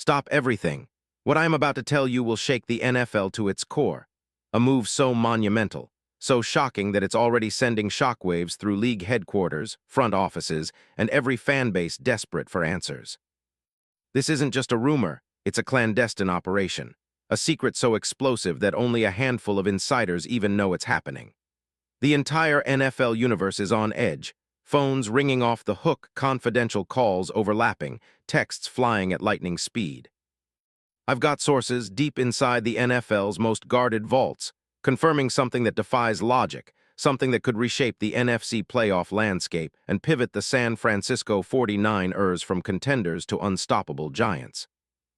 Stop everything. What I am about to tell you will shake the NFL to its core. A move so monumental, so shocking that it's already sending shockwaves through league headquarters, front offices, and every fan base desperate for answers. This isn't just a rumor, it's a clandestine operation. A secret so explosive that only a handful of insiders even know it's happening. The entire NFL universe is on edge, phones ringing off the hook, confidential calls overlapping, texts flying at lightning speed. I've got sources deep inside the NFL's most guarded vaults, confirming something that defies logic, something that could reshape the NFC playoff landscape and pivot the San Francisco 49ers from contenders to unstoppable giants.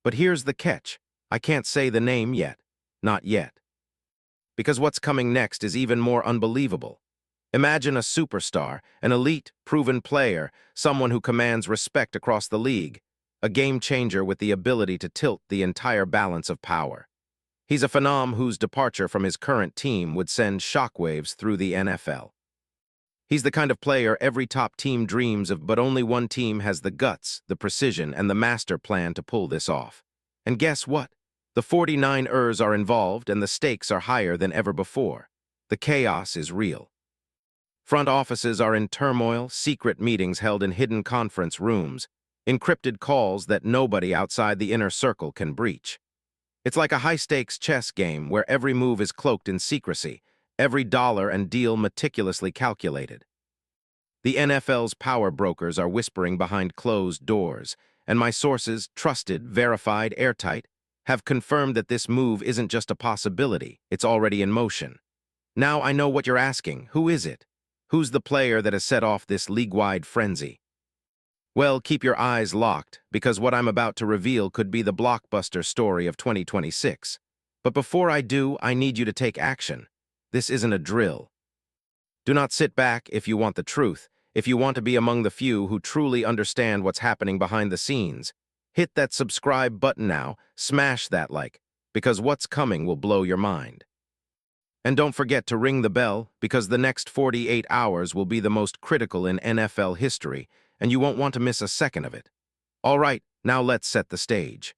But here's the catch. I can't say the name yet. Not yet. Because what's coming next is even more unbelievable. Imagine a superstar, an elite, proven player, someone who commands respect across the league, a game-changer with the ability to tilt the entire balance of power. He's a phenom whose departure from his current team would send shockwaves through the NFL. He's the kind of player every top team dreams of, but only one team has the guts, the precision, and the master plan to pull this off. And guess what? The 49ers are involved, and the stakes are higher than ever before. The chaos is real. Front offices are in turmoil, secret meetings held in hidden conference rooms, encrypted calls that nobody outside the inner circle can breach. It's like a high-stakes chess game where every move is cloaked in secrecy, every dollar and deal meticulously calculated. The NFL's power brokers are whispering behind closed doors, and my sources, trusted, verified, airtight, have confirmed that this move isn't just a possibility, it's already in motion. Now I know what you're asking. Who is it? Who's the player that has set off this league-wide frenzy? Well, keep your eyes locked, because what I'm about to reveal could be the blockbuster story of 2026. But before I do, I need you to take action. This isn't a drill. Do not sit back if you want the truth, if you want to be among the few who truly understand what's happening behind the scenes. Hit that subscribe button now, smash that like, because what's coming will blow your mind. And don't forget to ring the bell, because the next 48 hours will be the most critical in NFL history, and you won't want to miss a second of it. All right, now let's set the stage.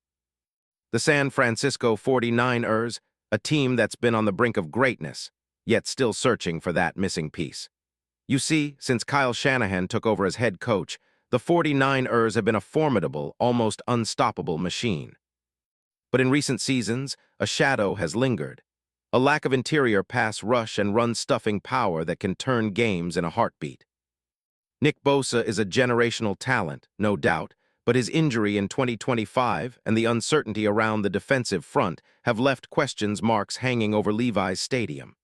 The San Francisco 49ers, a team that's been on the brink of greatness, yet still searching for that missing piece. You see, since Kyle Shanahan took over as head coach, the 49ers have been a formidable, almost unstoppable machine. But in recent seasons, a shadow has lingered. A lack of interior pass rush and run-stuffing power that can turn games in a heartbeat. Nick Bosa is a generational talent, no doubt, but his injury in 2025 and the uncertainty around the defensive front have left question marks hanging over Levi's Stadium.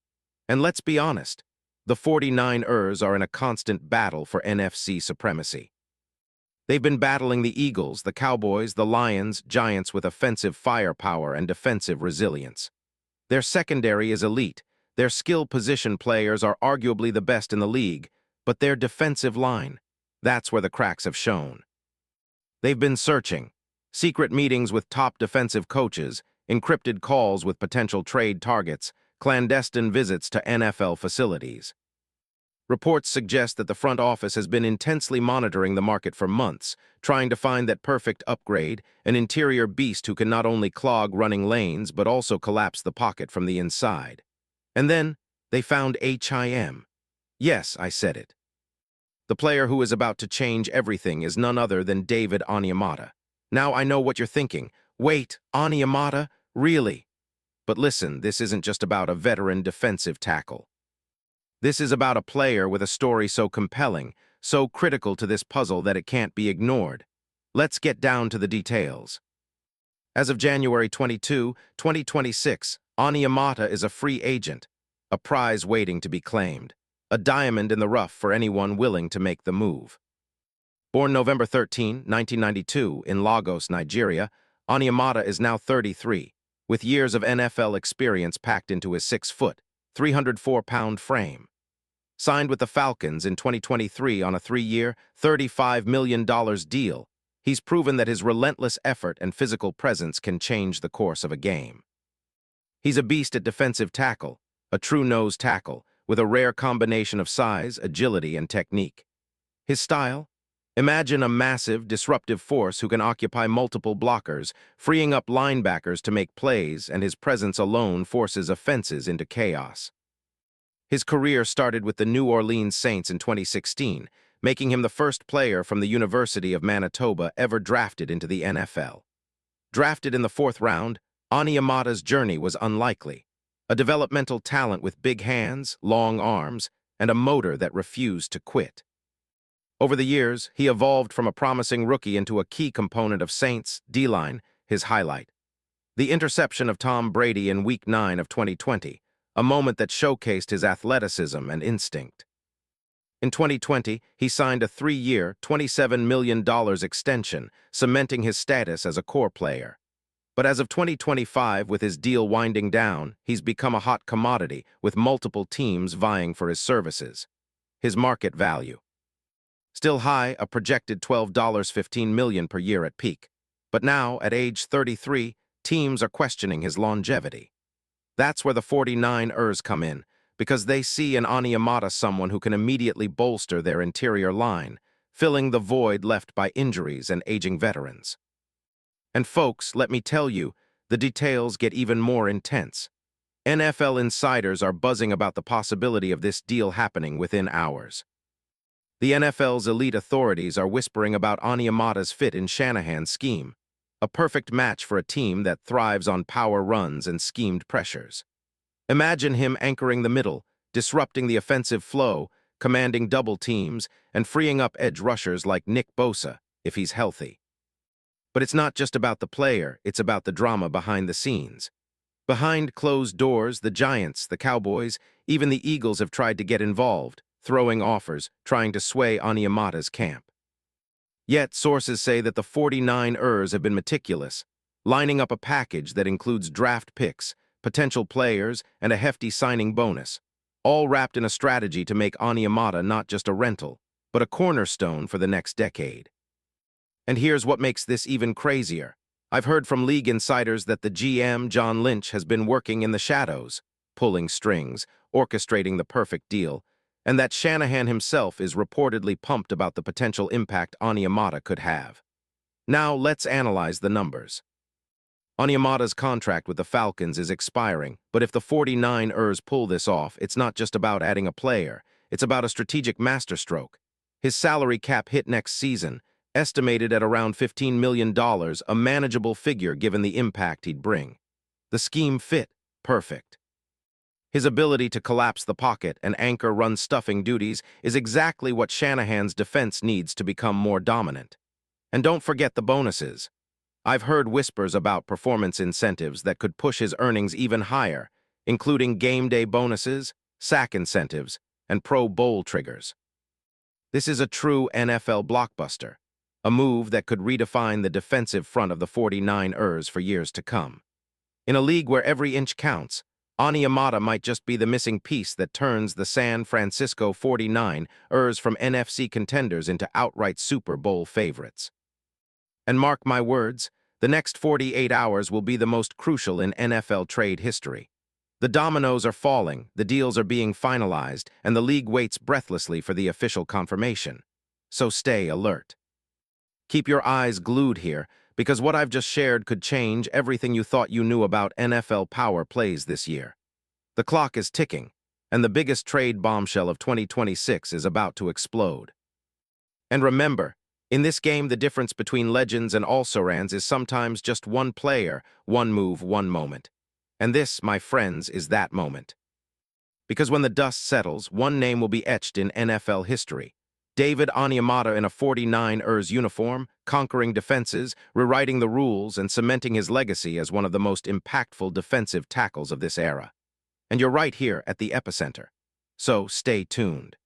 And let's be honest, the 49ers are in a constant battle for NFC supremacy. They've been battling the Eagles, the Cowboys, the Lions, giants with offensive firepower and defensive resilience. Their secondary is elite. Their skill position players are arguably the best in the league, but their defensive line, that's where the cracks have shown. They've been searching. Secret meetings with top defensive coaches, encrypted calls with potential trade targets, clandestine visits to NFL facilities. Reports suggest that the front office has been intensely monitoring the market for months, trying to find that perfect upgrade, an interior beast who can not only clog running lanes but also collapse the pocket from the inside. And then, they found HIM. Yes, I said it. The player who is about to change everything is none other than David Onyemata. Now I know what you're thinking. Wait, Onyemata? Really? But listen, this isn't just about a veteran defensive tackle. This is about a player with a story so compelling, so critical to this puzzle that it can't be ignored. Let's get down to the details. As of January 22, 2026, Onyemata is a free agent, a prize waiting to be claimed, a diamond in the rough for anyone willing to make the move. Born November 13, 1992, in Lagos, Nigeria, Onyemata is now 33, with years of NFL experience packed into his 6-foot, 304-pound frame. Signed with the Falcons in 2023 on a 3-year, $35 million deal, he's proven that his relentless effort and physical presence can change the course of a game. He's a beast at defensive tackle, a true nose tackle, with a rare combination of size, agility, and technique. His style? Imagine a massive, disruptive force who can occupy multiple blockers, freeing up linebackers to make plays, and his presence alone forces offenses into chaos. His career started with the New Orleans Saints in 2016, making him the first player from the University of Manitoba ever drafted into the NFL. Drafted in the 4th round, Onyemata's journey was unlikely. A developmental talent with big hands, long arms, and a motor that refused to quit. Over the years, he evolved from a promising rookie into a key component of Saints' D-line, his highlight. The interception of Tom Brady in Week 9 of 2020, a moment that showcased his athleticism and instinct. In 2020, he signed a 3-year, $27 million extension, cementing his status as a core player. But as of 2025, with his deal winding down, he's become a hot commodity, with multiple teams vying for his services. His market value. Still high, a projected $12.15 million per year at peak. But now, at age 33, teams are questioning his longevity. That's where the 49ers come in, because they see in Onyemata someone who can immediately bolster their interior line, filling the void left by injuries and aging veterans. And folks, let me tell you, the details get even more intense. NFL insiders are buzzing about the possibility of this deal happening within hours. The NFL's elite authorities are whispering about Onyemata's fit in Shanahan's scheme, a perfect match for a team that thrives on power runs and schemed pressures. Imagine him anchoring the middle, disrupting the offensive flow, commanding double teams, and freeing up edge rushers like Nick Bosa, if he's healthy. But it's not just about the player, it's about the drama behind the scenes. Behind closed doors, the Giants, the Cowboys, even the Eagles have tried to get involved, throwing offers, trying to sway Onyemata's camp. Yet, sources say that the 49ers have been meticulous, lining up a package that includes draft picks, potential players, and a hefty signing bonus, all wrapped in a strategy to make Onyemata not just a rental, but a cornerstone for the next decade. And here's what makes this even crazier. I've heard from league insiders that the GM, John Lynch, has been working in the shadows, pulling strings, orchestrating the perfect deal, and that Shanahan himself is reportedly pumped about the potential impact Onyemata could have. Now, let's analyze the numbers. Onyemata's contract with the Falcons is expiring, but if the 49ers pull this off, it's not just about adding a player, it's about a strategic masterstroke. His salary cap hit next season, estimated at around $15 million, a manageable figure given the impact he'd bring. The scheme fit perfect. His ability to collapse the pocket and anchor run-stuffing duties is exactly what Shanahan's defense needs to become more dominant. And don't forget the bonuses. I've heard whispers about performance incentives that could push his earnings even higher, including game day bonuses, sack incentives, and Pro Bowl triggers. This is a true NFL blockbuster, a move that could redefine the defensive front of the 49ers for years to come. In a league where every inch counts, Onyemata might just be the missing piece that turns the San Francisco 49ers from NFC contenders into outright Super Bowl favorites. And mark my words, the next 48 hours will be the most crucial in NFL trade history. The dominoes are falling, the deals are being finalized, and the league waits breathlessly for the official confirmation. So stay alert. Keep your eyes glued here, because what I've just shared could change everything you thought you knew about NFL power plays this year. The clock is ticking, and the biggest trade bombshell of 2026 is about to explode. And remember, in this game, the difference between legends and also-rans is sometimes just one player, one move, one moment. And this, my friends, is that moment. Because when the dust settles, one name will be etched in NFL history. David Onyemata in a 49ers uniform, conquering defenses, rewriting the rules, and cementing his legacy as one of the most impactful defensive tackles of this era. And you're right here at the epicenter. So stay tuned.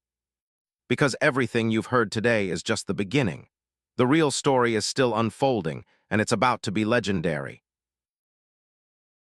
Because everything you've heard today is just the beginning. The real story is still unfolding, and it's about to be legendary.